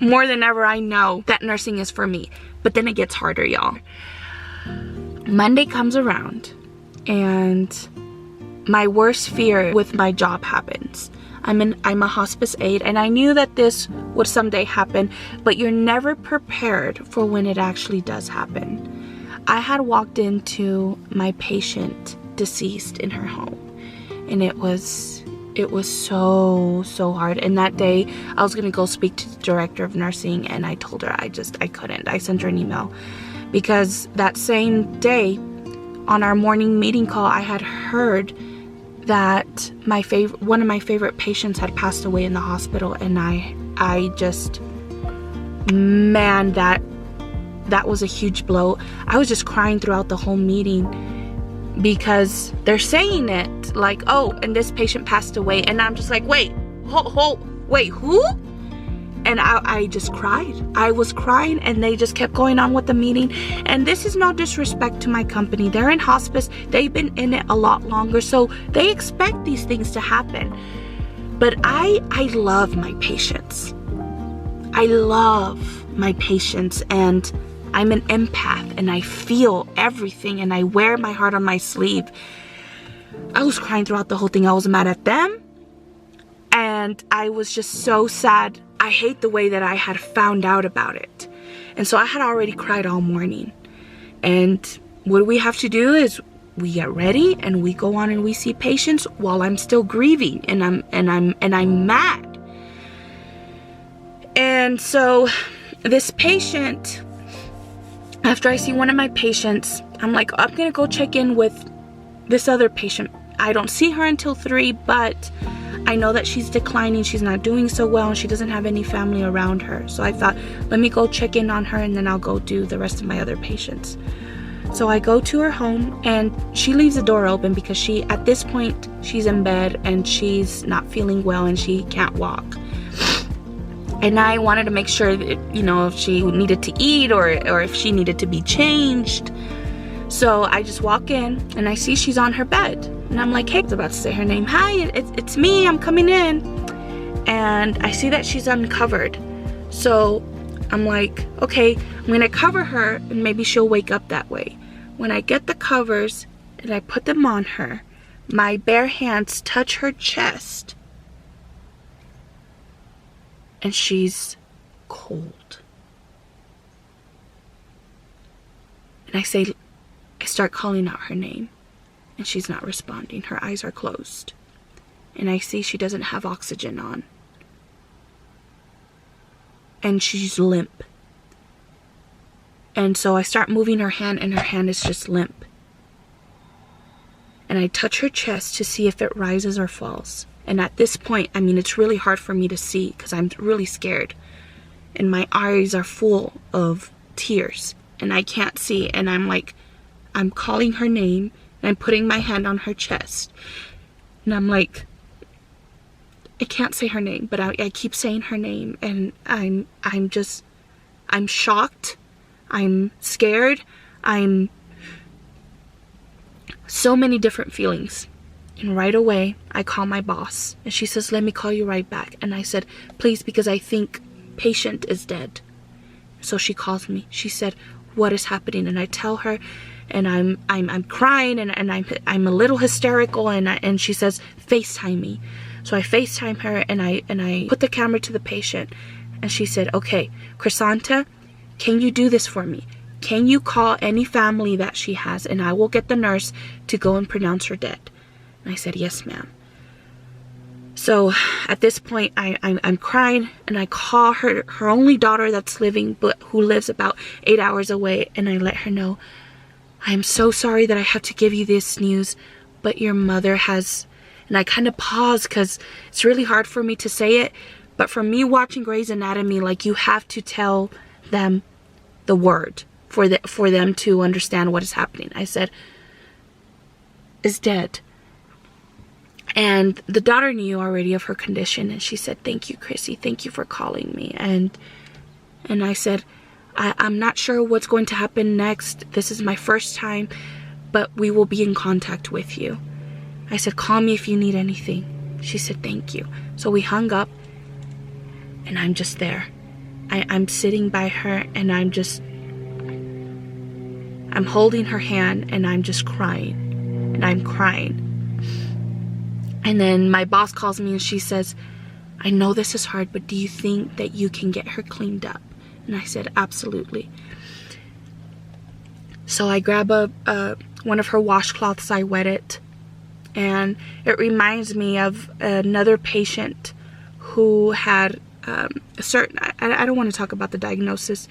more than ever, I know that nursing is for me. But then it gets harder, y'all. Monday comes around and my worst fear with my job happens. I'm a hospice aide, and I knew that this would someday happen, but you're never prepared for when it actually does happen. I had walked into my patient deceased in her home, and it was so hard. And that day I was gonna go speak to the director of nursing, and I told her I couldn't. I sent her an email because that same day on our morning meeting call, I had heard that one of my favorite patients had passed away in the hospital, and I just, man, that was a huge blow. I was just crying throughout the whole meeting because they're saying it like, oh, and this patient passed away, and I'm just like, wait, wait, who? And I just cried. I was crying, and they just kept going on with the meeting. And this is no disrespect to my company. They're in hospice. They've been in it a lot longer, so they expect these things to happen. But I love my patients. I love my patients, and I'm an empath, and I feel everything, and I wear my heart on my sleeve. I was crying throughout the whole thing. I was mad at them, and I was just so sad. I hate the way that I had found out about it. And so I had already cried all morning. And what we have to do is we get ready and we go on and we see patients while I'm still grieving, and I'm mad. And so this patient, after I see one of my patients, I'm like, I'm gonna go check in with this other patient. I don't see her until 3, but I know that she's declining. She's not doing so well, and she doesn't have any family around her. So I thought, let me go check in on her, and then I'll go do the rest of my other patients. So I go to her home, and she leaves the door open because at this point, she's in bed and she's not feeling well and she can't walk. And I wanted to make sure that, if she needed to eat or if she needed to be changed. So I just walk in and I see she's on her bed. And I'm like, hey, I was about to say her name. Hi, it's me, I'm coming in. And I see that she's uncovered. So I'm like, okay, I'm gonna cover her and maybe she'll wake up that way. When I get the covers and I put them on her, my bare hands touch her chest. And she's cold. And I start calling out her name. And she's not responding. Her eyes are closed. And I see she doesn't have oxygen on. And she's limp. And so I start moving her hand, and her hand is just limp. And I touch her chest to see if it rises or falls. And at this point, it's really hard for me to see because I'm really scared. And my eyes are full of tears. And I can't see. And I'm calling her name. And I'm putting my hand on her chest. And I'm like, I can't say her name, but I keep saying her name. And I'm shocked. I'm scared. I'm so many different feelings. And right away, I call my boss. And she says, let me call you right back. And I said, please, because I think patient is dead. So she calls me. She said, what is happening? And I tell her, and I'm crying, and I'm a little hysterical, and she says, FaceTime me. So I FaceTime her, and I put the camera to the patient, and she said, okay, Chrysanta, can you do this for me? Can you call any family that she has, and I will get the nurse to go and pronounce her dead? And I said, yes, ma'am. So at this point, I'm crying, and I call her only daughter that's living, but who lives about 8 hours away, and I let her know, I'm so sorry that I have to give you this news, but your mother has, and I kind of pause because it's really hard for me to say it, but for me watching Grey's Anatomy, you have to tell them the word for them to understand what is happening. I said, is dead. And the daughter knew already of her condition, and she said, thank you, Chrissy, thank you for calling me. And I said, I'm not sure what's going to happen next. This is my first time, but we will be in contact with you. I said, call me if you need anything. She said, thank you. So we hung up, and I'm just there. I'm sitting by her and I'm holding her hand and I'm just crying. And I'm crying. And then my boss calls me and she says, I know this is hard, but do you think that you can get her cleaned up? And I said, absolutely. So I grab one of her washcloths, I wet it, and it reminds me of another patient who had a certain, I don't want to talk about the diagnosis,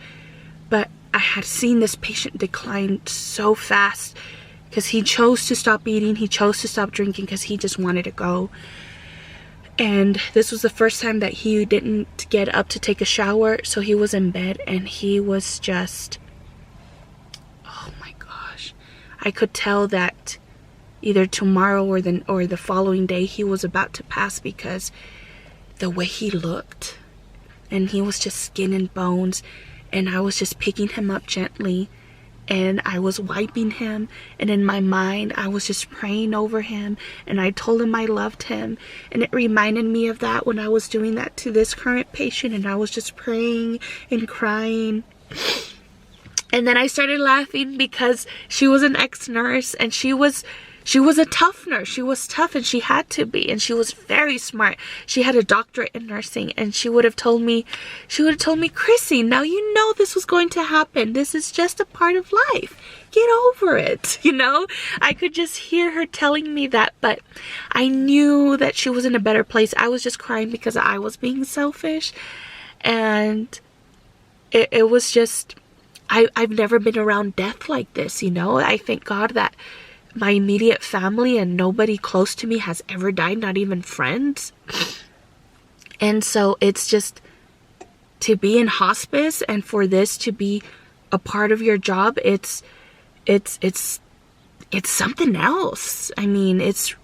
but I had seen this patient decline so fast because he chose to stop eating, he chose to stop drinking because he just wanted to go. And this was the first time that he didn't get up to take a shower, so he was in bed and he was just, oh my gosh. I could tell that either tomorrow or the following day he was about to pass, because the way he looked, and he was just skin and bones, and I was just picking him up gently and I was wiping him, and in my mind I was just praying over him, and I told him I loved him, and it reminded me of that when I was doing that to this current patient, and I was just praying and crying. And then I started laughing because she was an ex-nurse, and she was a tough nurse. She was tough, and she had to be, and she was very smart. She had a doctorate in nursing, and she would have told me, Chrissy, now you know this was going to happen. This is just a part of life. Get over it, you know? I could just hear her telling me that, but I knew that she was in a better place. I was just crying because I was being selfish, and it was just, I've never been around death like this, you know? I thank God that my immediate family and nobody close to me has ever died, not even friends. And so it's just, to be in hospice and for this to be a part of your job, it's something else. I mean, it's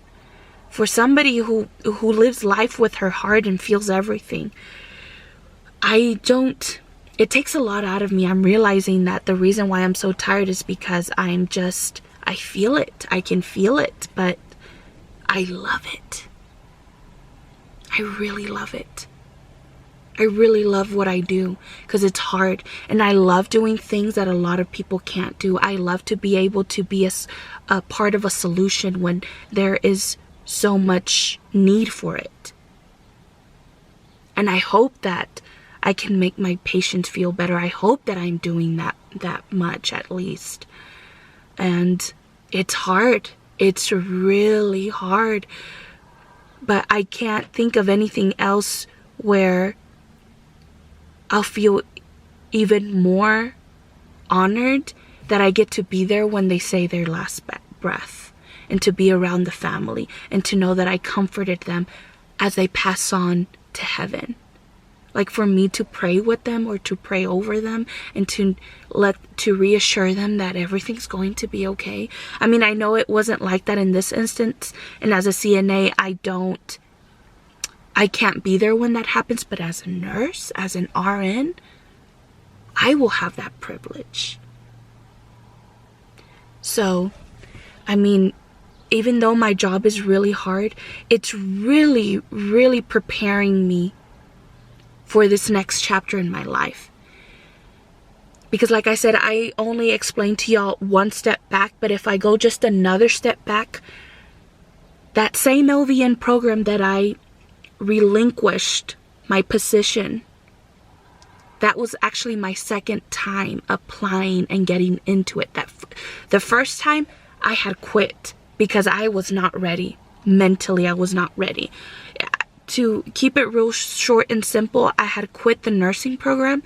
for somebody who lives life with her heart and feels everything. It takes a lot out of me. I'm realizing that the reason why I'm so tired is because I feel it. I can feel it, but I love it. I really love it. I really love what I do because it's hard, and I love doing things that a lot of people can't do. I love to be able to be a part of a solution when there is so much need for it. And I hope that I can make my patients feel better. I hope that I'm doing that much at least. And it's hard. It's really hard. But I can't think of anything else where I'll feel even more honored that I get to be there when they say their last breath, and to be around the family, and to know that I comforted them as they pass on to heaven. Like, for me to pray with them or to pray over them and to reassure them that everything's going to be okay. I mean, I know it wasn't like that in this instance, and as a CNA, I can't be there when that happens, but as a nurse, as an RN, I will have that privilege. So, I mean, even though my job is really hard, it's really, really preparing me for this next chapter in my life. Because like I said, I only explained to y'all one step back, but if I go just another step back, that same LVN program that I relinquished my position, that was actually my second time applying and getting into it. The first time I had quit because I was not ready. Mentally, I was not ready. To keep it real short and simple, I had quit the nursing program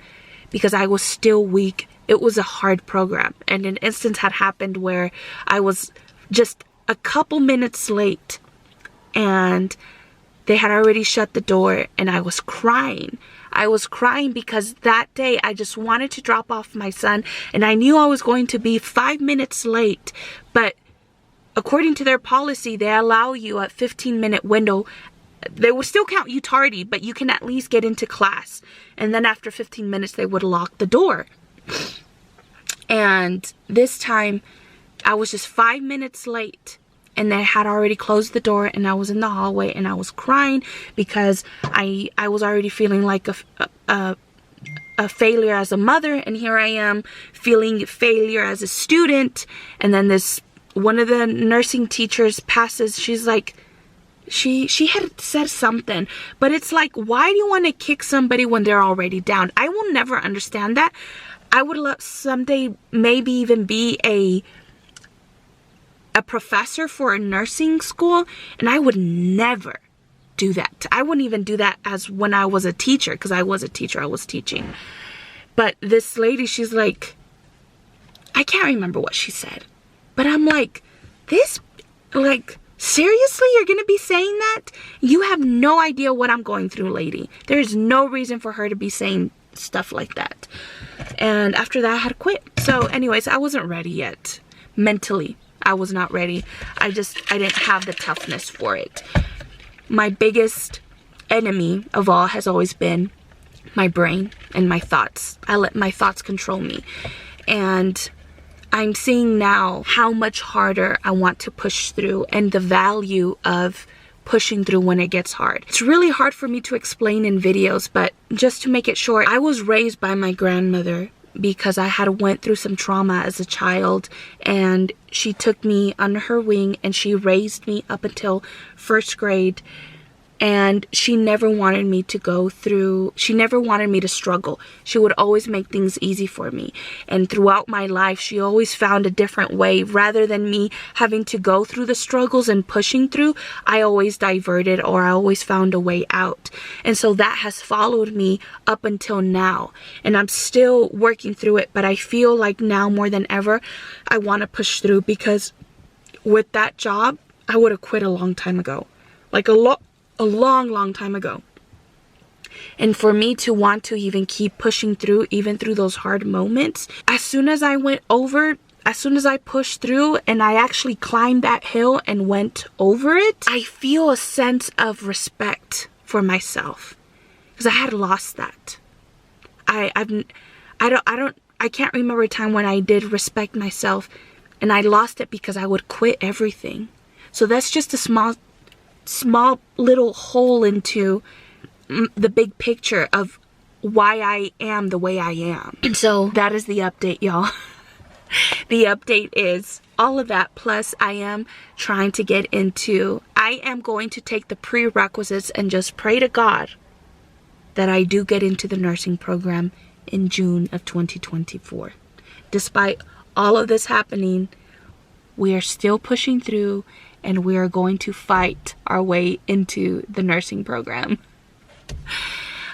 because I was still weak. It was a hard program. And an instance had happened where I was just a couple minutes late and they had already shut the door, and I was crying. I was crying because that day I just wanted to drop off my son, and I knew I was going to be 5 minutes late. But according to their policy, they allow you a 15-minute window. They will still count you tardy, but you can at least get into class. And then after 15 minutes, they would lock the door. And this time, I was just 5 minutes late. And they had already closed the door, and I was in the hallway, and I was crying because I was already feeling like a failure as a mother, and here I am feeling failure as a student. And then one of the nursing teachers passes, she's like, she had said something, but it's like, why do you want to kick somebody when they're already down? I will never understand that. I would love someday maybe even be a professor for a nursing school, and I would never do that. I wouldn't even do that as when I was a teacher, because I was a teacher, I was teaching. But this lady, she's like, I can't remember what she said, but I'm like, seriously, you're gonna be saying that? You have no idea what I'm going through, lady. There is no reason for her to be saying stuff like that. And after that, I had to quit. So anyways, I wasn't ready yet. Mentally, I was not ready. I didn't have the toughness for it. My biggest enemy of all has always been my brain and my thoughts. I let my thoughts control me. And I'm seeing now how much harder I want to push through, and the value of pushing through when it gets hard. It's really hard for me to explain in videos, but just to make it short, I was raised by my grandmother because I had went through some trauma as a child, and she took me under her wing and she raised me up until first grade. And she never wanted me to go through, she never wanted me to struggle. She would always make things easy for me. And throughout my life, she always found a different way. Rather than me having to go through the struggles and pushing through, I always diverted, or I always found a way out. And so that has followed me up until now. And I'm still working through it, but I feel like now more than ever, I want to push through, because with that job, I would have quit a long time ago. Like a long time ago. And for me to want to even keep pushing through, even through those hard moments, as soon as I pushed through and I actually climbed that hill and went over it, I feel a sense of respect for myself, because I had lost that. I can't remember a time when I did respect myself, and I lost it because I would quit everything. So that's just a small little hole into the big picture of why I am the way I am. And so that is the update, y'all. The update is all of that, plus I am going to take the prerequisites and just pray to God that I do get into the nursing program in June of 2024. Despite all of this happening, we are still pushing through, and we are going to fight our way into the nursing program.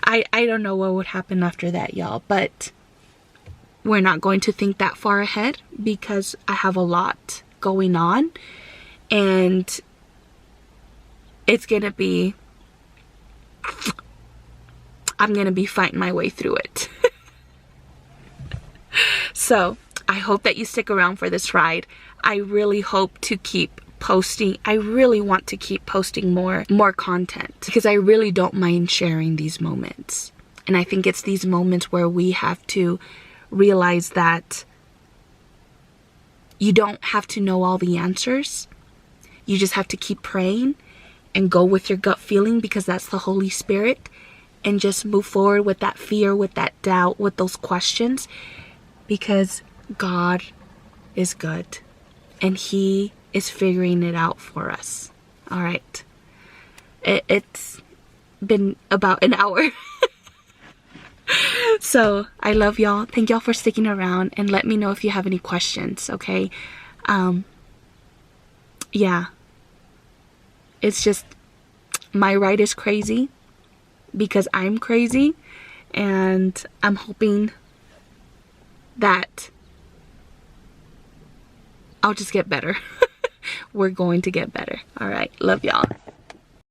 I don't know what would happen after that, y'all, but we're not going to think that far ahead, because I have a lot going on, and it's gonna be, I'm gonna be fighting my way through it. So I hope that you stick around for this ride. I really hope to keep posting. I really want to keep posting more content, because I really don't mind sharing these moments. And I think it's these moments where we have to realize that you don't have to know all the answers. You just have to keep praying and go with your gut feeling, because that's the Holy Spirit, and just move forward with that fear, with that doubt, with those questions, because God is good and He is figuring it out for us. All right. It's been about an hour. So I love y'all. Thank y'all for sticking around, and let me know if you have any questions, okay? Yeah. It's just, my ride is crazy because I'm crazy, and I'm hoping that I'll just get better. We're going to get better. All right. Love y'all.